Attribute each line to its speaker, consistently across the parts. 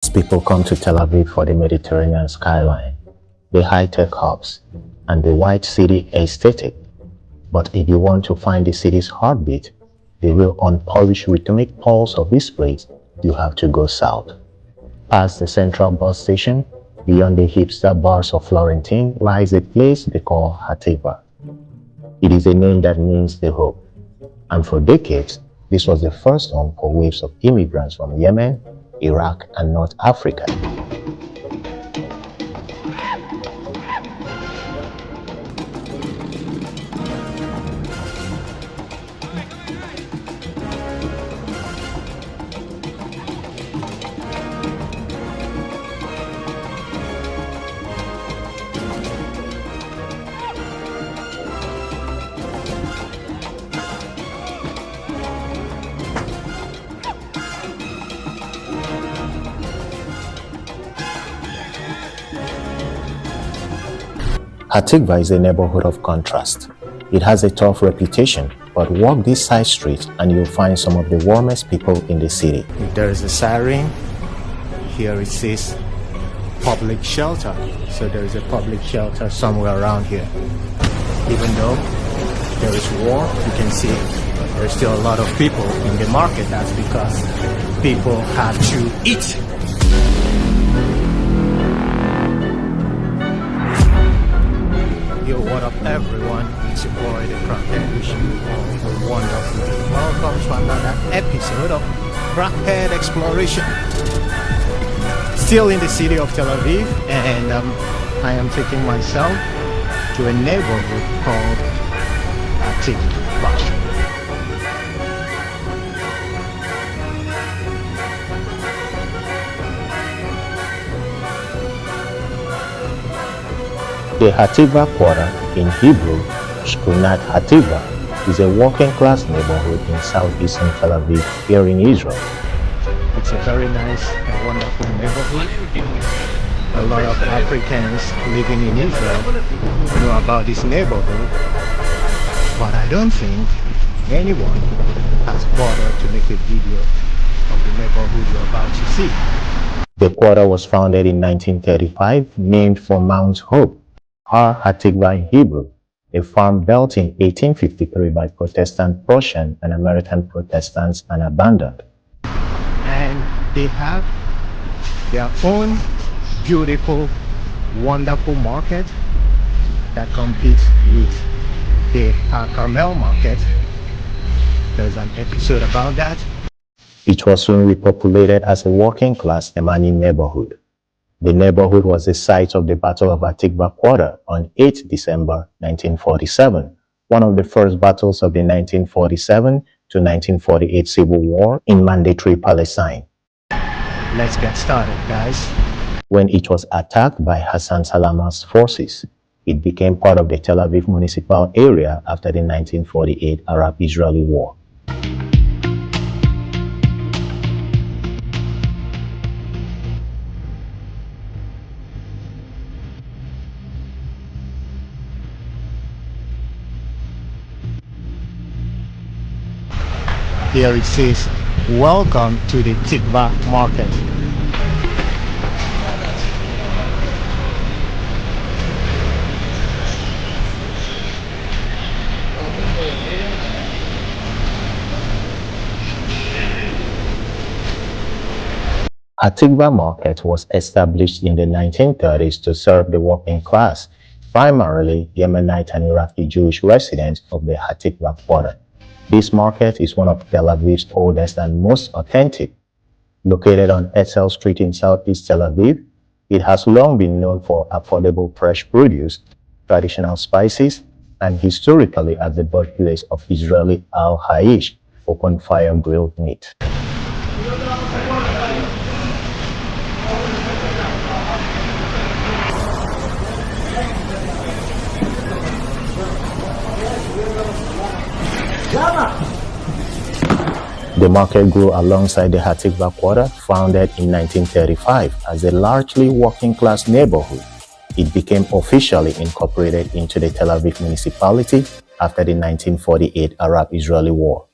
Speaker 1: Most people come to Tel Aviv for the Mediterranean skyline, the high-tech hubs, and the white city aesthetic. But if you want to find the city's heartbeat, the real unpolished rhythmic pulse of this place, you have to go south. Past the central bus station, beyond the hipster bars of Florentine, lies a place they call Hatikva. It is a name that means the hope. And for decades, this was the first home for waves of immigrants from Yemen, Iraq, and North Africa. Hatikva is a neighborhood of contrast. It has a tough reputation, but walk this side street and you'll find some of the warmest people in the city. If there is a siren, here it says public shelter. So there is a public shelter somewhere around here. Even though there is war, you can see there's still a lot of people in the market. That's because people have to eat. Yo, what up everyone, it's your boy the Crackhead, wishing you all a wonderful day. Welcome to another episode of Crackhead Exploration. Still in the city of Tel Aviv, and I am taking myself to a neighborhood called Hatikva. The Hatikva Quarter, in Hebrew, Shuk Hatikva, is a working-class neighborhood in southeastern Tel Aviv here in Israel. It's a very nice and wonderful neighborhood. A lot of Africans living in Israel know about this neighborhood, but I don't think anyone has bothered to make a video of the neighborhood you're about to see. The quarter was founded in 1935, named for Mount Hope, Hatikva in Hebrew, a farm built in 1853 by Protestant Prussian and American Protestants and abandoned. And they have their own beautiful, wonderful market that competes with the Shuk HaCarmel market. There's an episode about that. It was soon repopulated as a working-class Yemeni neighborhood. The neighborhood was the site of the Battle of Hatikva Quarter on 8 December 1947, one of the first battles of the 1947 to 1948 Civil War in Mandatory Palestine. Let's get started, guys. When it was attacked by Hassan Salama's forces, it became part of the Tel Aviv municipal area after the 1948 Arab-Israeli War. Here it says, welcome to the Hatikva Market. Hatikva Market was established in the 1930s to serve the working class, primarily Yemenite and Iraqi Jewish residents of the Hatikva Quarter. This market is one of Tel Aviv's oldest and most authentic. Located on Etzel Street in southeast Tel Aviv, it has long been known for affordable fresh produce, traditional spices, and historically as the birthplace of Israeli al-Haish, open-fire grilled meat. The market grew alongside the Hatikva Quarter, founded in 1935 as a largely working-class neighborhood. It became officially incorporated into the Tel Aviv municipality after the 1948 Arab-Israeli War.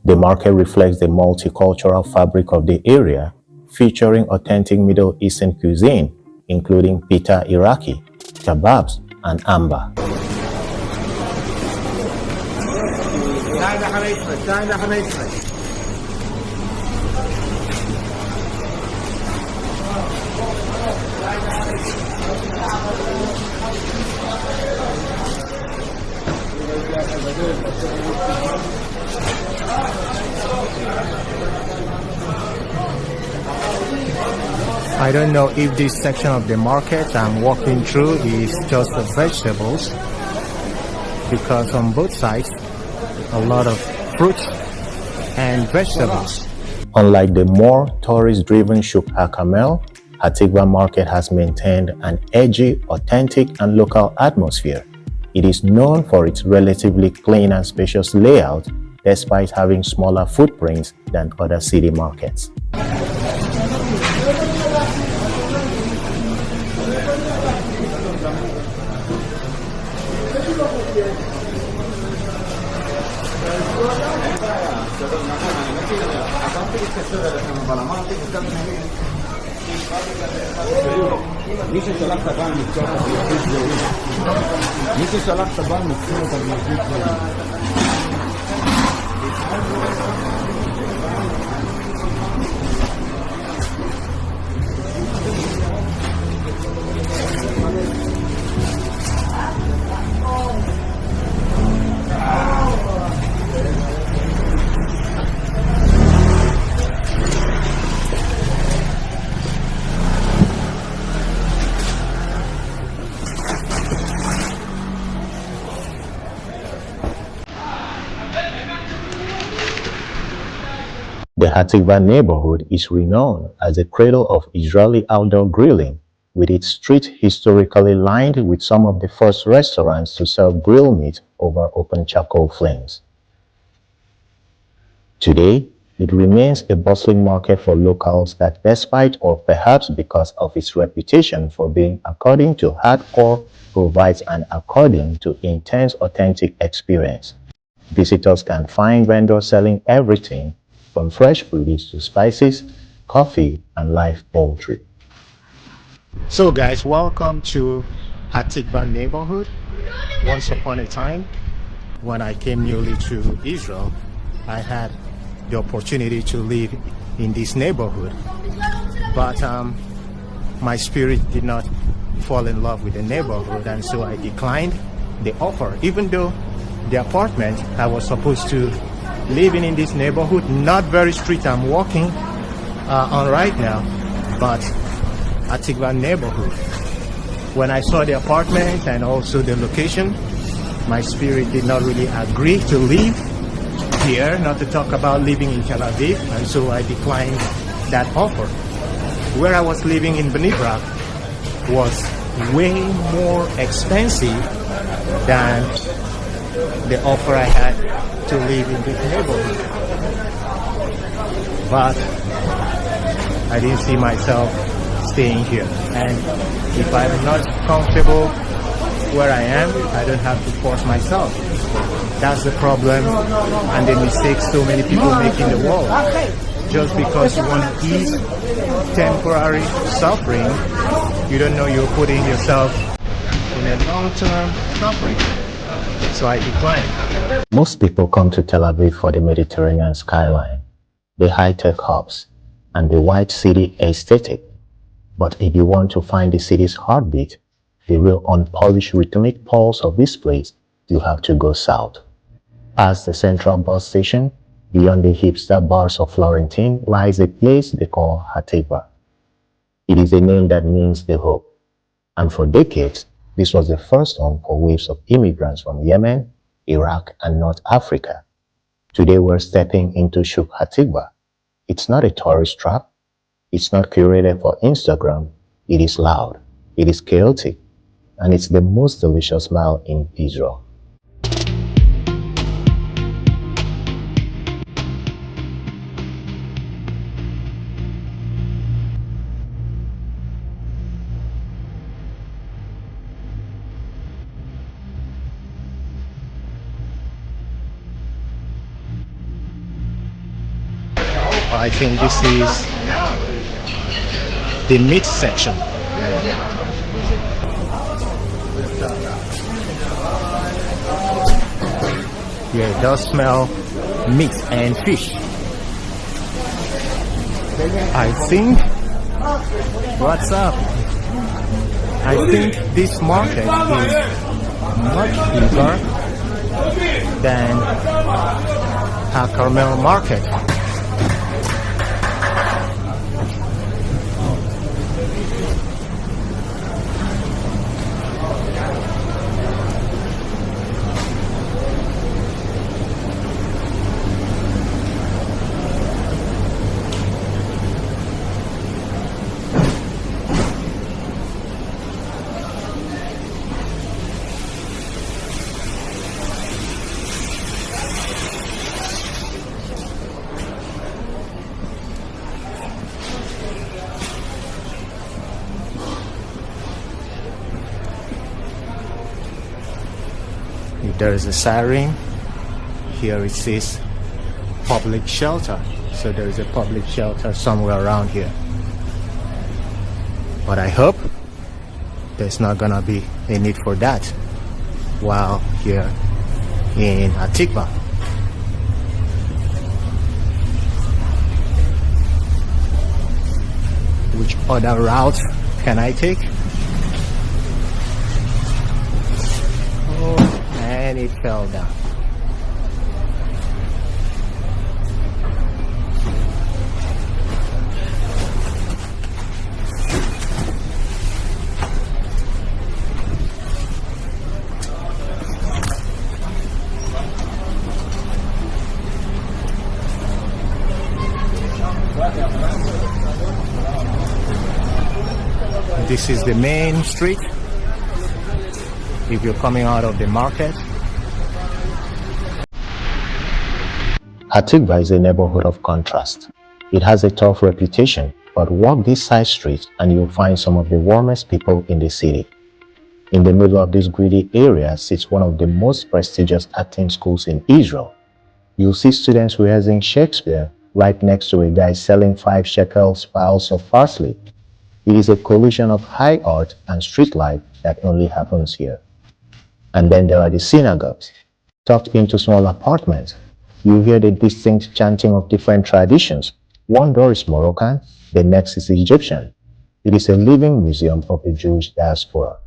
Speaker 1: The market reflects the multicultural fabric of the area, featuring authentic Middle Eastern cuisine, including pita Iraqi, kebabs, and amber. I don't know if this section of the market I'm walking through is just the vegetables, because on both sides a lot of fruit and vegetables. Unlike the more tourist-driven Shuk HaCarmel, Hatikva Market has maintained an edgy, authentic, and local atmosphere. It is known for its relatively clean and spacious layout, despite having smaller footprints than other city markets. The Hatikva neighborhood is renowned as the cradle of Israeli outdoor grilling, with its street historically lined with some of the first restaurants to serve grilled meat over open charcoal flames. Today, it remains a bustling market for locals that, despite or perhaps because of its reputation for being according to hardcore, provides an according to intense authentic experience. Visitors can find vendors selling everything from fresh produce to spices, coffee, and live poultry. So guys, welcome to Hatikva neighborhood. Once upon a time, when I came newly to Israel, I had the opportunity to live in this neighborhood. But my spirit did not fall in love with the neighborhood, and so I declined the offer, even though the apartment I was supposed to living in this neighborhood, not very street I'm walking on right now, but Hatikva neighborhood. When I saw the apartment and also the location, my spirit did not really agree to live here, not to talk about living in Tel Aviv, and so I declined that offer. Where I was living in Bnei Brak was way more expensive than the offer I had to live in this neighborhood. But I didn't see myself staying here, and if I'm not comfortable where I am, I don't have to force myself. That's the problem and the mistake so many people make in the world. Just because you want to ease temporary suffering, you don't know you're putting yourself in a long-term suffering. So I declined. Most people come to Tel Aviv for the Mediterranean skyline, the high-tech hubs, and the white city aesthetic. But if you want to find the city's heartbeat, the real unpolished rhythmic pulse of this place, you have to go south. Past the central bus station, beyond the hipster bars of Florentine, lies a place they call Hatikva. It is a name that means the hope. And for decades, this was the first home for waves of immigrants from Yemen, Iraq, and North Africa. Today we're stepping into Shuk Hatikva. It's not a tourist trap. It's not curated for Instagram. It is loud. It is chaotic. And it's the most delicious mile in Israel. I think this is the meat section. Yeah, it does smell meat and fish. I think, what's up? I think this market is much bigger than HaCarmel market. There is a siren. Here it says public shelter. So there is a public shelter somewhere around here. But I hope there's not gonna be a need for that while here in Hatikva. Which other route can I take? And it fell down. This is the main street if you're coming out of the market. Hatikva is a neighborhood of contrast. It has a tough reputation, but walk this side street and you'll find some of the warmest people in the city. In the middle of this greedy area sits one of the most prestigious acting schools in Israel. You'll see students rehearsing Shakespeare right next to a guy selling 5 shekels piles of parsley. It is a collision of high art and street life that only happens here. And then there are the synagogues, tucked into small apartments. You hear the distinct chanting of different traditions. One door is Moroccan, the next is Egyptian. It is a living museum of the Jewish diaspora.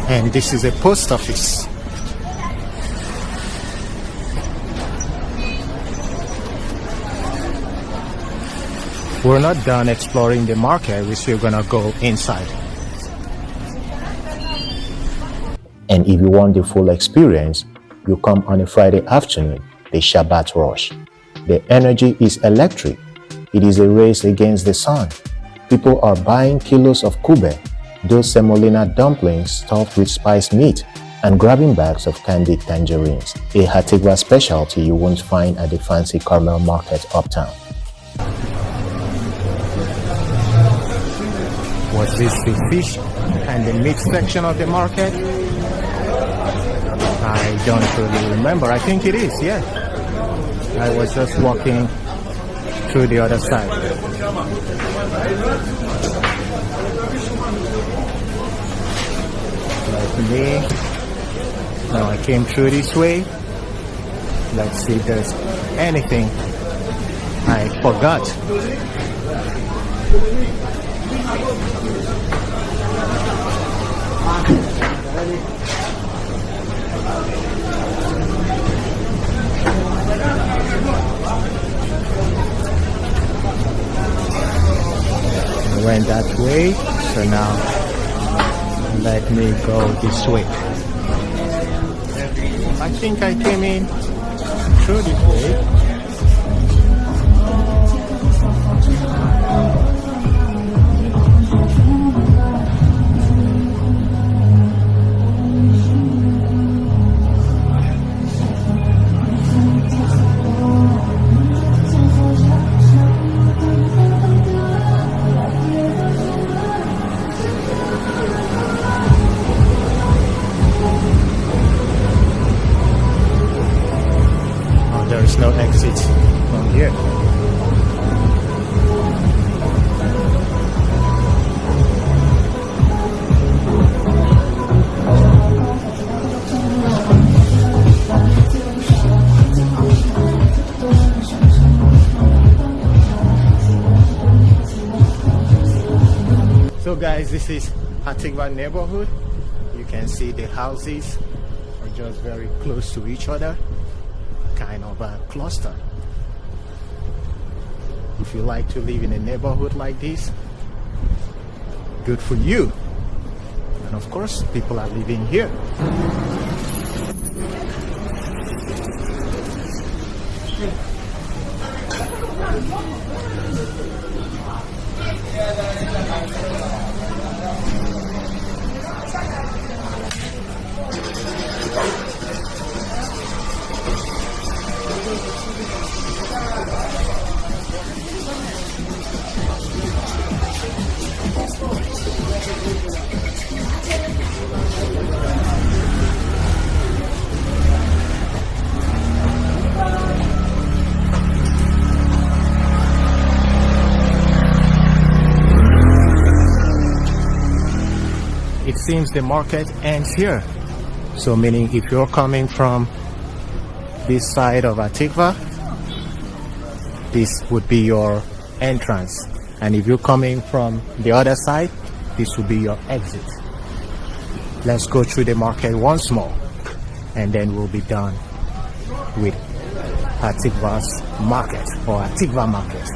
Speaker 1: And this is a post office. We're not done exploring the market, we're still gonna go inside. And if you want the full experience, you come on a Friday afternoon, the Shabbat rush. The energy is electric. It is a race against the sun. People are buying kilos of kube, those semolina dumplings stuffed with spiced meat, and grabbing bags of candied tangerines, a Hatikva specialty you won't find at the fancy Carmel market uptown. Was this the fish and the meat section of the market? I don't really remember. I think it is, yeah. I was just walking through the other side. Like me. Now I came through this way. Let's see if there's anything I forgot. I went that way, so now let me go this way. I think I came in through this way. So guys, this is Hatikva neighborhood. You can see the houses are just very close to each other, kind of a cluster. If you like to live in a neighborhood like this, good for you. And of course, people are living here. It seems the market ends here. So meaning if you're coming from this side of Hatikva, this would be your entrance. And if you're coming from the other side, this would be your exit. Let's go through the market once more, and then we'll be done with Hatikva's market, or Hatikva Market.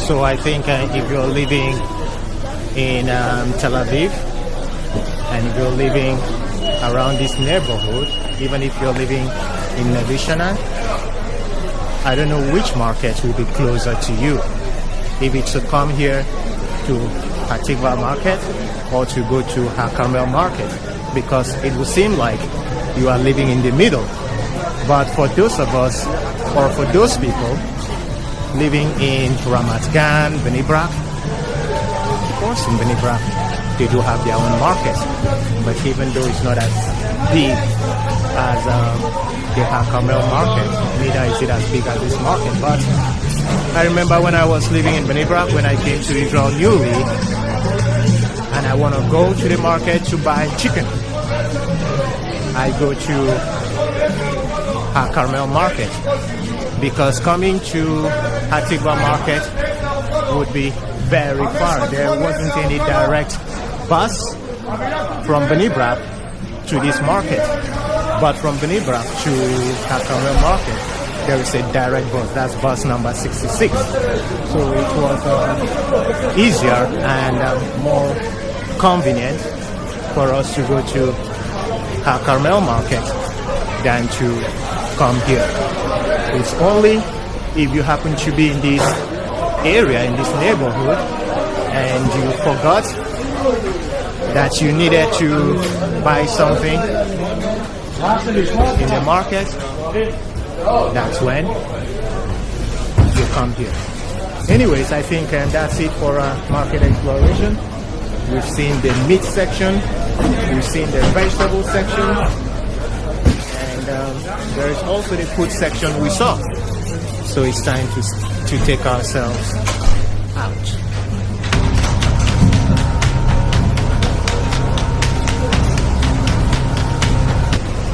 Speaker 1: So I think if you're living in Tel Aviv, and if you're living around this neighborhood, even if you're living in Nevishana, I don't know which market will be closer to you. If it's to come here to Hatikva Market or to go to Shuk HaCarmel Market, because it will seem like you are living in the middle. But for those of us, or for those people living in Ramat Gan, Bnei Brak, of course in Bnei Brak they do have their own market, but even though it's not as big as the Shuk HaCarmel market, neither is it as big as this market. But I remember when I was living in Bnei Brak, when I came to Israel newly, and I want to go to the market to buy chicken, I go to Shuk HaCarmel Market, because coming to Hatikva Market would be very far. There wasn't any direct bus from Bnei Brak to this market, but from Bnei Brak to Shuk HaCarmel Market there is a direct bus. That's bus number 66. So it was easier and more convenient for us to go to Shuk HaCarmel Market than to come here. It's only if you happen to be in this area, in this neighborhood, and you forgot that you needed to buy something in the market, that's when you come here. Anyways, I think that's it for market exploration. We've seen the meat section, we've seen the vegetable section, and there is also the food section we saw. So it's time to take ourselves out.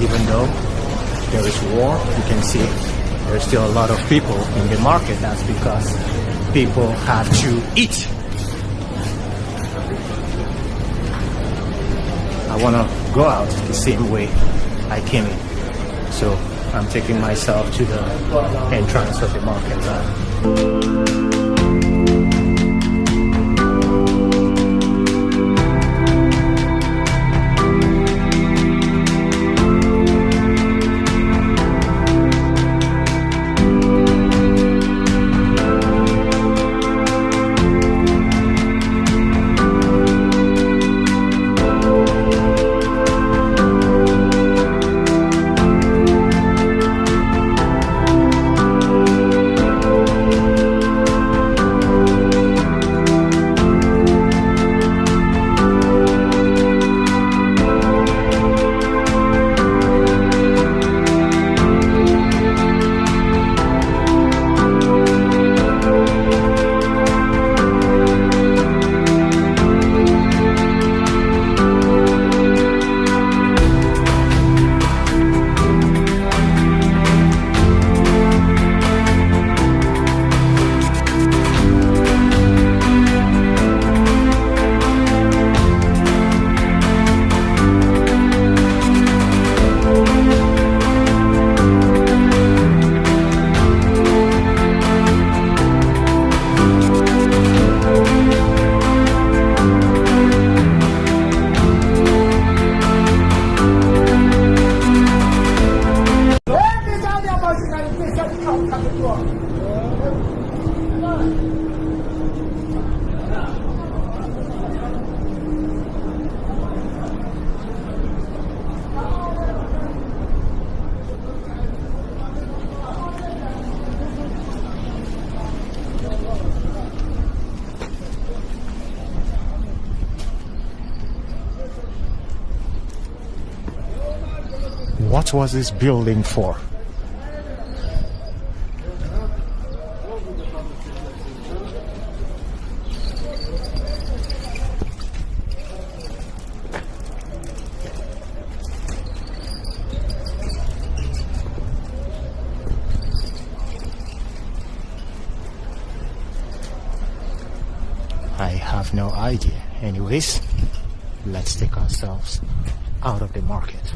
Speaker 1: Even though there is war, you can see there's still a lot of people in the market. That's because people have to eat. I want to go out the same way I came in. So I'm taking myself to the entrance of the market. What was this building for? I have no idea. Anyways, let's take ourselves out of the market.